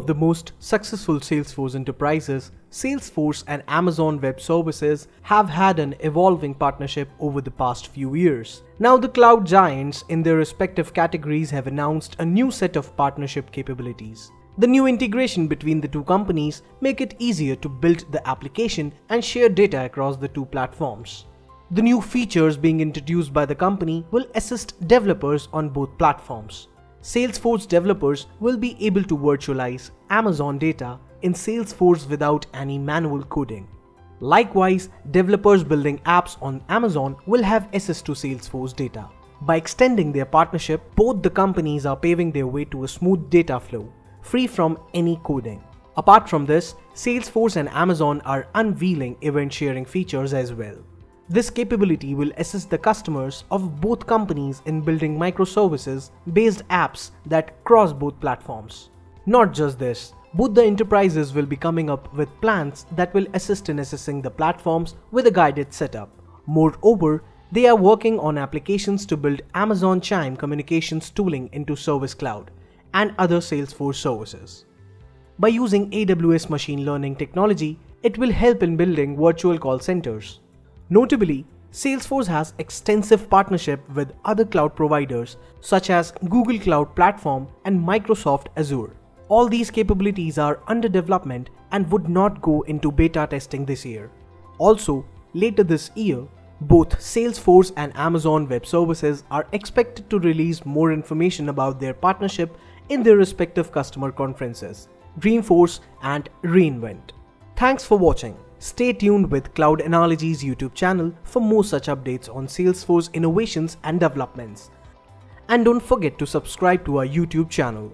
of the most successful Salesforce enterprises, Salesforce and Amazon Web Services have had an evolving partnership over the past few years. Now the cloud giants in their respective categories have announced a new set of partnership capabilities. The new integration between the two companies make it easier to build the application and share data across the two platforms. The new features being introduced by the company will assist developers on both platforms. Salesforce developers will be able to virtualize Amazon data in Salesforce without any manual coding. Likewise, developers building apps on Amazon will have access to Salesforce data. By extending their partnership, both the companies are paving their way to a smooth data flow, free from any coding. Apart from this, Salesforce and Amazon are unveiling event sharing features as well. This capability will assist the customers of both companies in building microservices-based apps that cross both platforms. Not just this, both the enterprises will be coming up with plans that will assist in assessing the platforms with a guided setup. Moreover, they are working on applications to build Amazon Chime communications tooling into Service Cloud and other Salesforce services. By using AWS machine learning technology, it will help in building virtual call centers. Notably, Salesforce has extensive partnership with other cloud providers such as Google Cloud Platform and Microsoft Azure. All these capabilities are under development and would not go into beta testing this year. Also, later this year, both Salesforce and Amazon Web Services are expected to release more information about their partnership in their respective customer conferences, Dreamforce and reInvent. Thanks for watching. Stay tuned with Cloud Analogy's YouTube channel for more such updates on Salesforce innovations and developments. And don't forget to subscribe to our YouTube channel.